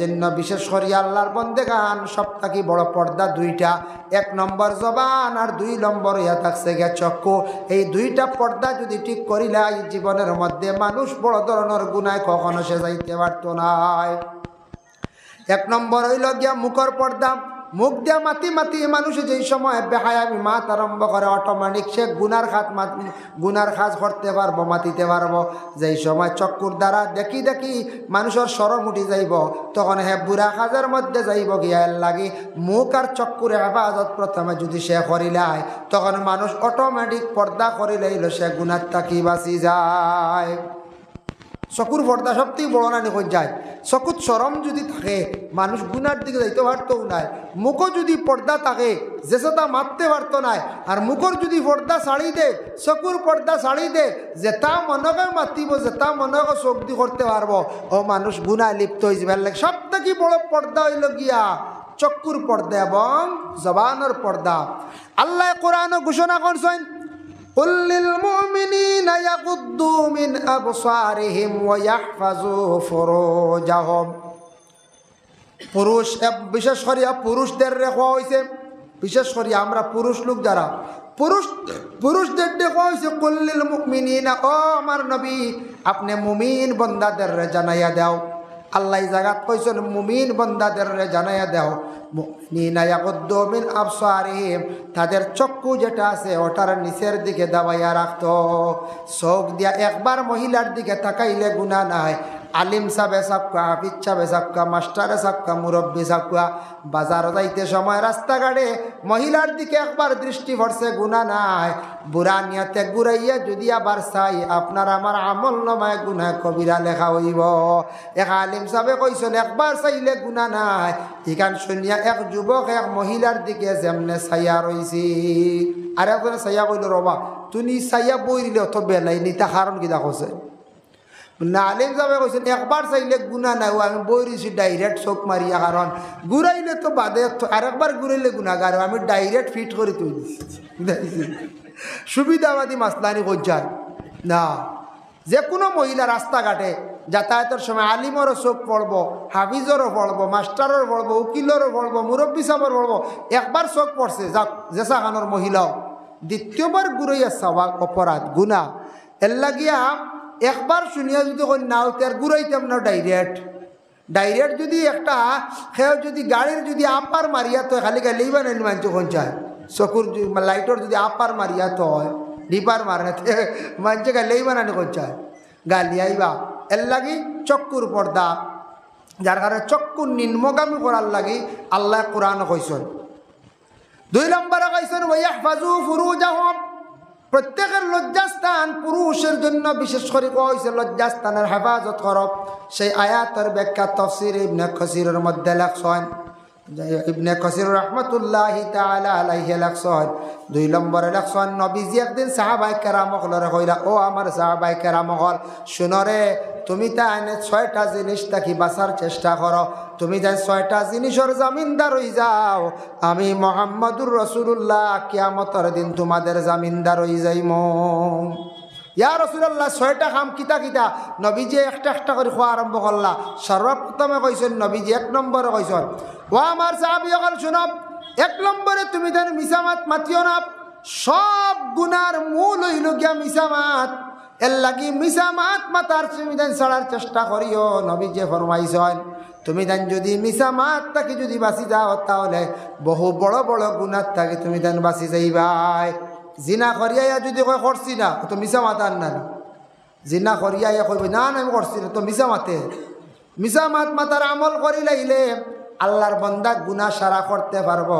জন্য বিশেষ করে আল্লাহর বন্দেগান সবথেকে বড় পর্দা দুইটা, এক নম্বর জবান আর দুই নম্বর ইয়া থাকছে গিয়া চক্ষু। এই দুইটা পর্দা যদি ঠিক করিলাই জীবনের মধ্যে মানুষ বড় ধরনের গুনায় কখনো সে যাইতে পারত না। এক নম্বর হইল গিয়া মুখর পর্দা। মুখ দিয়া মাতি মাতি মানুষ যেই সময় বেহায়ামি মাত আরম্ভ করে অটোমেটিক সে গুনার কাজ করতে পারবো, মাতিতে পারবো। যেই সময় চক্ষুর দ্বারা দেখি দেখি মানুষের শরম উঠি যাইব, তখন হে বুড়া কাজের মধ্যে যাইব গিয়া এর লাগি মুখ আর চক্ষুর হেফাজত প্রথমে যদি সে করিলায়, তখন মানুষ অটোমেটিক পর্দা করিলেইল সে গুনার থাকি বাঁচি যায়। চকুর পর্দা সবথেকে বড় না নিখোঁজ যায়। চকুত শরম যদি থাকে মানুষ গুনার দিকে যাইতে পারতো নাই। মুখও যদি পর্দা থাকে যে সেটা মারতে পারতো নাই। আর মুখর যদি পর্দা ছাড়ি দে, চকুর পর্দা ছাড়ি দে, যেটা মনকে মাতিব, যেটা মনকে চোখ দি করতে পারবো, ও মানুষ গুনায় লিপ্ত হয়ে যাবে। সব থেকে বড় পর্দা হইল গিয়া চক্ষুর পর্দা এবং জবানের পর্দা। আল্লাহ কোরআন ঘোষণা করছেন, قل للمؤمنين يغضوا من أبصارهم ويحفظوا فروجهم। পুরুষ বিশেষ করে পুরুষদের রেখা হয়েছে, বিশেষ করে আমরা পুরুষ লোক যারা পুরুষদের দেখা হয়েছে কুল্লিল মুমিনিনা, ও আমার নবী আপনি মুমিন বন্দাদের জানাইয়া দাও। আল্লাহ জায়গা কইছেন মুমিন বন্দাদের জানাইয়া দাও মুমিনিনা ইয়াগুদ্দু মিন আবসারিহিম, তাদের চক্ষু যেটা আছে ওটার নিচের দিকে দাবাইয়া রাখতো। চোখ দিয়া একবার মহিলার দিকে তাকাইলে গুনাহ নাই। আলিম সাবে সাবকা, হাফিজ সাবে সাবকা, মাস্টারে সাবকা, মুরব্বী সাবকা, বাজার যাইতে সময় রাস্তাঘাটে মহিলার দিকে একবার দৃষ্টি পড়ছে গুনাহ নাই। বুড়া নিয়তে ঘুরাইয়া যদি আবার চাই আপনার আমার আমল নামায় গুনাহ কবিরা লেখা হইব। এক আলিম সাবে কইছেন একবার চাইলে গুনাহ নাই। এখান শুনিয়া এক যুবক এক মহিলার দিকে যেমনে ছাইয়া রইছি, আর একজনে ছাইয়া কইল রবা তুমি ছাইয়া বই দিলে অত বেলাই নিতা কারণ কিতা কছে না। আলিম সাহেব কইছেন একবার চাইলে গুনাহ নাই, আমি বই দিছি ডাইরেক্ট চোখ মারিয়া, কারণ ঘুরাইলে তো বাদে আর একবার ঘুরাইলে গুনাহগার, আমি ডাইরেক্ট ফিট করে তুই দিছি। সুবিধাবাদী মাসলানি কইজার না। যে কোনো মহিলা রাস্তাঘাটে যাতায়াতের সময় আলিমরও চোখ পড়বো, হাফিজরও পড়বো, মাস্টারও পড়বো, উকিলেরও পড়বো, মুরব্বী সাহেবের পড়বো। একবার চোখ পড়ছে যাক জেসা খানোর মহিলাও, দ্বিতীয়বার ঘুরাইয়া চাওয়া অপরাধ গুনাহ। এর লাগিয়া একবার শুনিয়া যদি কই নাও তার ঘুরাইতাম না ডাইরেক্ট যদি একটা খেয়ে যদি গাড়ির যদি আপার মারিয়া তো খালি গালি বানাই মানছে কোন চায় চকুর লাইটর যদি আপার মারিয়া তো হয় ডিপার মারতে মানছে গালি বানানি কোন চায় গালি আইবা। এর লাগি চক্ষুর পর্দা, যার কারণে চক্ষু নিম্নগামী করার লাগি আল্লাহ কোরআন কইছেন। 2 নম্বরে কইছেন ওয়াহফাজু ফুরুজাহুম, প্রত্যেকের লজ্জাস্থান পুরুষের জন্য বিশেষ করে কইছে লজ্জাস্থানের হেফাজত করব। সেই আয়াতের ব্যাখ্যা তাফসীর ইবনে কাসিরের মধ্যে লেখছেন, ইবনে কাসির রাহমাতুল্লাহি তাআলা আলাইহি লেখছেন 2 নম্বরে লেখছেন নবীজি একদিন সাহাবায়ে কেরামকে কইরা, ও আমার সাহাবায়ে কেরামগণ শুনো রে, তুমি তা এনে 6টা জিনিস থাকি বাঁচার চেষ্টা করো। তুমি যেন 6টা জিনিসের জামিনদার হয়ে যাও, আমি মুহাম্মদুর রাসূলুল্লাহ কিয়ামতের দিন তোমাদের জামিনদার হয়ে যাইমু। ইয়া রাসূলুল্লাহ 6টা কাম কিতা কিতা? নবীজি একটা একটা করে খোয়া আরম্ভ করলা। সর্বপ্রথমে কইছেন নবীজি 1 নম্বরে কইছেন, ও আমার সাহাবীগণ শুনো, 1 নম্বরে তুমি যেন মিছামাত মাতিও না। সব গুনার মূল হইল গিয়া মিছামাত। এর লাগি মিছামাত মাতার তুমি যেন ছাড়ার চেষ্টা করিও। নবীজি ফরমাইছেন তুমি যেন যদি মিছামাত থাকি যদি বাঁচি যাও, তাহলে বহু বড় বড় গুনার থাকি তুমি যেন বাঁচি যাইবাই। জিনা করিয়া যদি কয় করছি না, তো মিছা মাতার না। জিনা করিয়া কইব না না আমি করছি না, তো মিছা মাতে। মিছা মাতার আমল করি লাইলে আল্লাহর বান্দা গুনাহ সারা করতে পারবো।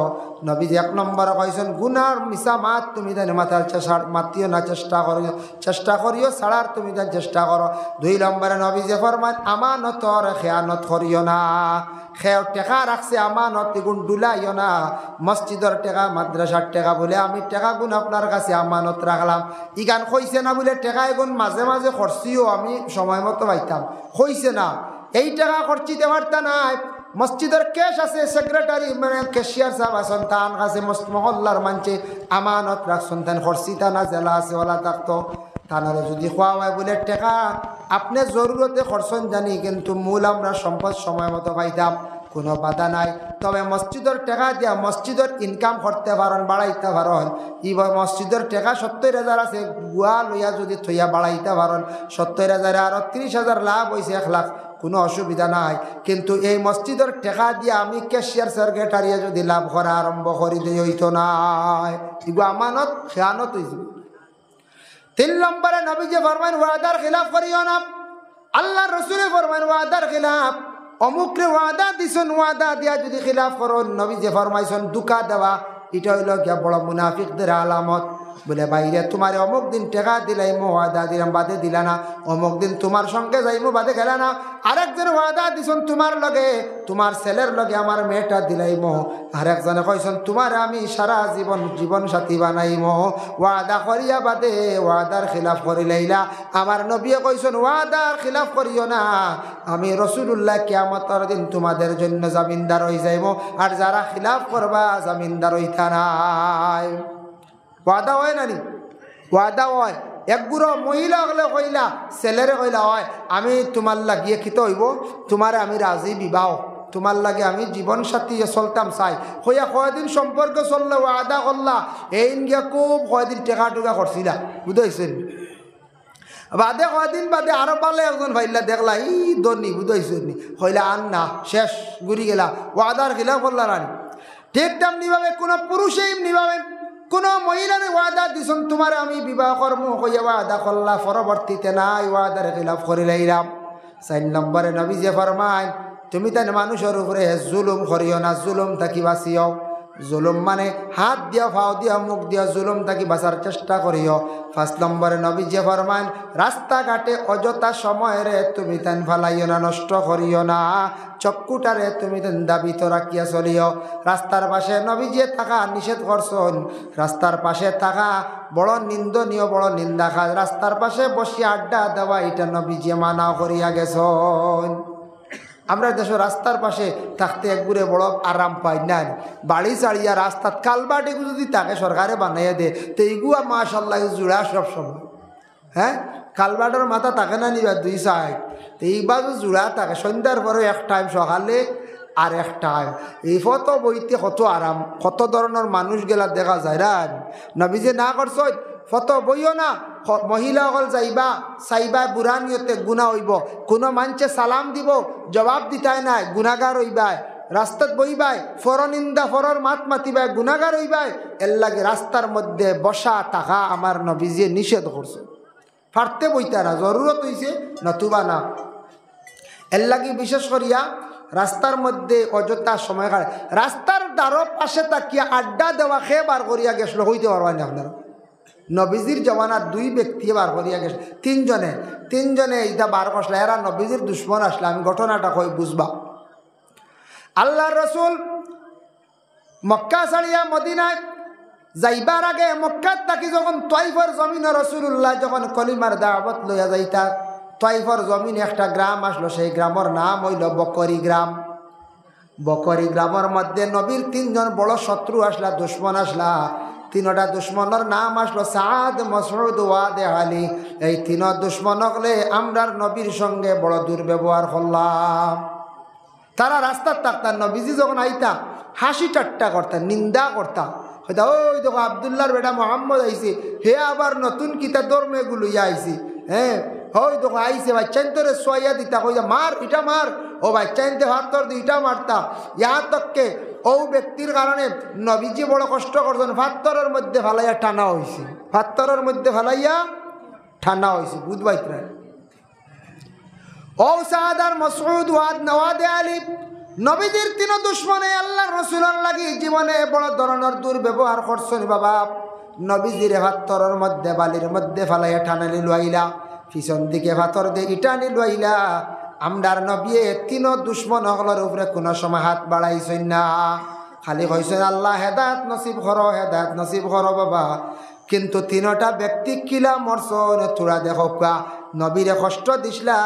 নবীজি 1 নম্বরে কইছেন গুনার মিছা মাত তুমি যেন মাতার মাতিও না, চেষ্টা করিও ছাড়ার তুমি যেন চেষ্টা করো। 2 নম্বরে নবীজি ফরমান আমানতর খেয়ানত করিও না। খেয়াল টেকা রাখছে আমানত এগুন ডুলাইও না। মসজিদের টেকা, মাদ্রাসার টেকা বলে আমি টেকা গুণ আপনার কাছে আমানত রাখলাম, ইগান কইছে না বলে টেকা এগুন মাঝে মাঝে খরচিও আমি সময় মতো পাইতাম, কইছে না এই টাকা খরচিতে পারতা নাই। মসজিদের কেশ আছে, সেক্রেটারি মানে ক্যাশিয়ার সাহেব আছেন, তার কাছে মহল্লার মানছে আমানত রাখছেন, তান খরচিতা না জেলা আছে ওলা থাকতো। তানারে যদি খোয়া হয় বলে টাকা আপনি জরুরতে খরচন জানি, কিন্তু মূল আমরা সম্পদ সময় মতো পাইতাম, কোনো বাধা নাই। তবে মসজিদের টাকা দিয়া মসজিদের ইনকাম করতে পারেন, বাড়াইতে পারেন। এবার মসজিদের টাকা 70,000 আছে, গুয়া লইয়া যদি থইয়া বাড়াইতে পারেন 70,000 আরও 30,000 লাভ হয়েছে 1 লাখ, কোনো অসুবিধা নাই। কিন্তু এই মসজিদের টাকা দিয়ে আমি ক্যাশিয়ার সেক্রেটারিয়ে যদি লাভ করা আরম্ভ করি দিয়ে হইতো নাই, এগুলো আমানত খেয়ানত হয়েছে। 3 নম্বরে নবীজি ফরমান ওয়াদার খিলাফ করিও না। আল্লাহ রসুলে ফরমান ওয়াদার খিলাফ, অমুকরে ওয়াদা দিছেন, ওয়াদা দিয়া যদি খিলাফ করো, নবীজি ফরমাইছেন দুকা দেওয়া, এটা হইল গিয়া বড় মুনাফিকদের আলামত। বলে বাইরে তোমার অমুক দিন টাকা দিলাইমো, ওয়াদা দিলাম বাদে দিলা না, অমুক দিন তোমার সঙ্গে যাইমো বাদে গেলা না, আরেকজন ওয়াদা দিছেন তোমার লগে, তোমার ছেলের লগে আমার মেয়েটা দিলাইমো, আরেকজনে কইছেন তোমার আমি সারা জীবন সাথী বানাইমো, ওয়াদা করিয়া বাদে ওয়াদার খিলাফ করিলাইলা। আমার নবী কইছেন ওয়াদার খিলাফ করিও না, আমি রাসূলুল্লাহ কিয়ামতের দিন তোমাদের জন্য জামিনদার হয়ে যাইমো, আর যারা খিলাফ করবা জামিনদার হইতা নাই। ওয়াদা হয় না নি? ওয়াদা হয়। একগুড়ো মহিলা হলে কইলা, ছেলেরে কইলা হয় আমি তোমার লাগিয়ে খিত হইব, তোমারে আমি রাজি বিবাহ, তোমার লাগে আমি জীবন সাথী চলতাম চাই, হইয়া কয়দিন সম্পর্ক চললে ওয়াদা করলা, এই গিয়া খুব কয়দিন টেকা টুকা করছিলা, বুঝাইছেন? বাদে কয়দিন বাদে আরো পালে একজন ভাইলা দেখলা ই দনি, বুঝাইছেন নি? হইলা আন না, শেষ ঘুরি গেলা, ওয়াদার খিলাফ করলা না। ঠিক তেমনি ভাবে কোনো পুরুষে এমনি ভাবে কোনো মহিলার ওয়াদা দিছেন তোমার আমি বিবাহ কর্ম হইয়া ওয়াদা করলা, পরবর্তীতে নাই ওয়াদার খিলাফ করিলাইলাম। 4 নম্বরে নবীজি ফরমায় তুমি তাই মানুষের উপরে জুলুম করিও না, জুলুম থাকি বাঁচিও। জুলুম মানে হাত দিয়া ফাও দিয়া মুখ দিয়া জুলুম থাকি বাঁচার চেষ্টা করিও। 5 নম্বরে নবীজি ফরমায় রাস্তাঘাটে অযথা সময়েরে তুমি তান ফালাইও না, নষ্ট করিও না, চক্ষুটারে তুমি তান দাবিত রাখিয়া চলিও। রাস্তার পাশে নবীজি থাকা নিষেধ করছেন, রাস্তার পাশে থাকা বড় নিন্দনীয়, বড় নিন্দা কাজ। রাস্তার পাশে বসে আড্ডা দেওয়া এটা নবীজি মানা করিয়া গেছেন। আমরা দেশে রাস্তার পাশে থাকতে একগুড়ে বড় আরাম পাই না, বাড়ি চাড়িয়া রাস্তার কালবাট যদি তাকে সরকারে বানাইয়া দে তো এইগুয়া মাশাল্লাহ জোড়া সব সময়। হ্যাঁ, কালবাটের মাথা থাকে না নিবা 2 সাইড, তো এইবার জোড়া থাকে, সন্ধ্যার পরে 1 টাইম, সকালে আর 1 টাইম। এই ফত বইতে কত আরাম, কত ধরনের মানুষ গেলা দেখা যায়। নবীজি না করছ ফত বইও না, মহিলা হল যাইবা চাইবা বুড়া নিয়তে গুণা হইব, কোনো মানুষে সালাম দিব জবাব দিতাই নাই গুণাগার হইবাই, রাস্তাত বইবাই ফরনিন্দা ফরর মাত মাতিবাই গুণাগার হইবাই। এর লাগে রাস্তার মধ্যে বসা থাকা আমার নবীজি নিষেধ করছে, ফাটতে বইতা না, জরুরত হইছে নতুবা না। এর লাগে বিশেষ করিয়া রাস্তার মধ্যে অযথা সময় কাটে, রাস্তার দ্বারো পাশে তাকিয়া আড্ডা দেওয়া খেয়ে বার করিয়া গেছিল, হইতে পারবেন না আপনারা। নবীজির জমানার 2 ব্যক্তি বার করিয়া গেছে, 3 জনে এটা বার করছিল, এরা নবীজির দুশ্মন আসলে। আমি ঘটনাটা কই বুঝবা। আল্লাহর রসুল মক্কা ছাড়িয়া মদিনায় যাইবার আগে মক্কাত থাকি যখন তয়ফর জমিন রাসূলুল্লাহ যখন কলিমার দাওয়াত লইয়া যাইতা, তয়ফর জমিন একটা গ্রাম আসলো, সেই গ্রামের নাম হইল বকরি গ্রাম। বকরি গ্রামের মধ্যে নবীর 3 জন বড় শত্রু আসলা, দুশ্মন আসলা। 3টা দুশ্মনের নাম আসলো সাদ, মাসউদ, ওয়াদে আলী। এই 3 দুশ্মন হলে আমরার নবীর সঙ্গে বড় দুর্ব্যবহার করলাম। তারা রাস্তার থাকতাম, নবীজি যখন আইতা হাসি ঠাট্টা করতাম, নিন্দা করতাম, হয়তো ওই দেখো আবদুল্লাহর বেটা মোহাম্মদ আইছে, হে আবার নতুন কিতা ধর্মেগুলো আইছে। হ্যাঁ, ওই দেখো আইসে বাচ্চান তোরে সোয়া দিতা, কইতা মার এটা মার, ও বাচ্চানতে হাত তোর দি এটা মারতা। ইয়া তককে ও ব্যক্তির কারণে নবীজি বড় কষ্ট করছেন, ফাত্তরের মধ্যে ফালাইয়া টানা হয়েছে, ফাত্তরের মধ্যে ফালাইয়া ঠান্ডা হয়েছে, বুধবাইত রায়। ও সাদার মাসউদ, ওয়াদ, নওয়াদে আলী নবীজির 3 দুশ্মনে আল্লাহর রাসূলের লাগি জীবনে বড় ধরনের দুর্ব্যবহার করছেন। বাবা নবীজির ফাত্তরের মধ্যে বালির মধ্যে ফালাইয়া টানালি লইলা, পিছন দিকে ফাতর দিয়ে ইটানি লইলা। আমরার নবী 3 দুশ্মন হকলের উপরে কোনো সময় হাত বাড়াইছেন না, খালি কইছেন আল্লাহ হেদায়েত নসিব করো, হেদায়েত নসিব করো বাবা। কিন্তু 3টা ব্যক্তি কিলা মরছন তোরা দেখো, নবীরে কষ্ট দিসলা,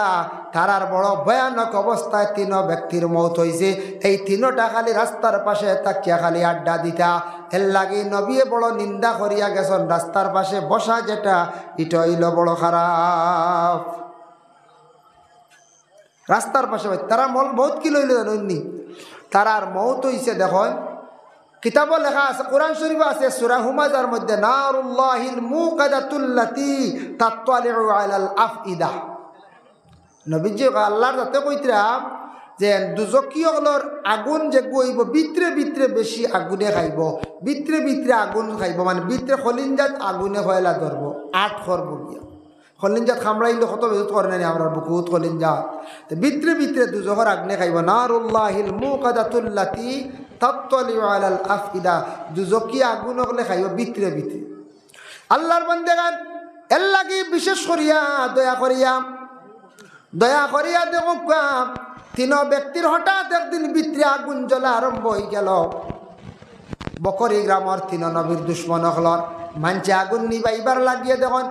তারার বড় ভয়ানক অবস্থায় 3 ব্যক্তির মৌত হয়েছে। এই 3টা খালি রাস্তার পাশে তাকিয়া খালি আড্ডা দিতা। এর লাগে নবী বড় নিন্দা করিয়া গেছেন, রাস্তার পাশে বসা যেটা এটা হইল বড় খারাপ। রাস্তার পাশে তারা বহুত কি লইল জানি, তারার মৌত হইছে। দেখুন কিতাব লেখা আছে, কোরআন শরীফ আছে সূরা হুমাযার মধ্যে, নারুল্লাহিল মুকাদাতুল্লাতি তাত্তালিউ আলাল আফইদা। নবীজি আল্লাহর যাতে কইতরা যে দুজকিয়র আগুন যে গইব ভিতরে ভিতরে বেশি আগুনে খাইব, ভিতরে ভিতরে আগুন খাইব, মানে ভিতরে খলিঞ্জাত আগুনে হয়লা ধরব, 8 করব গিয়া খলিঞ্জাত খামড়াইলে কত বেজত করে না আমরা বহুত খলিঞ্জাত, তো ভিতরে ভিতরে দুজকের আগুনে খাইব। নারুল্লাহিল মুকাদাতুল্লাতি তাত্তালিউ আলাল আফইদা, দুজকি আগুন হলে খাইব ভিতরে ভিতরে। আল্লাহর বান্দাগান এর লাগি বিশেষ করিয়া দয়া করিয়া দেখো 3 ব্যক্তির হঠাৎ একদিন ভিতরে আগুন জ্বলা আরম্ভ হয়ে গেল। বকরি গ্রামের 3 নবীর দুশ্মন হলর মানছে আগুন নিবাইবার লাগিয়ে দেখুন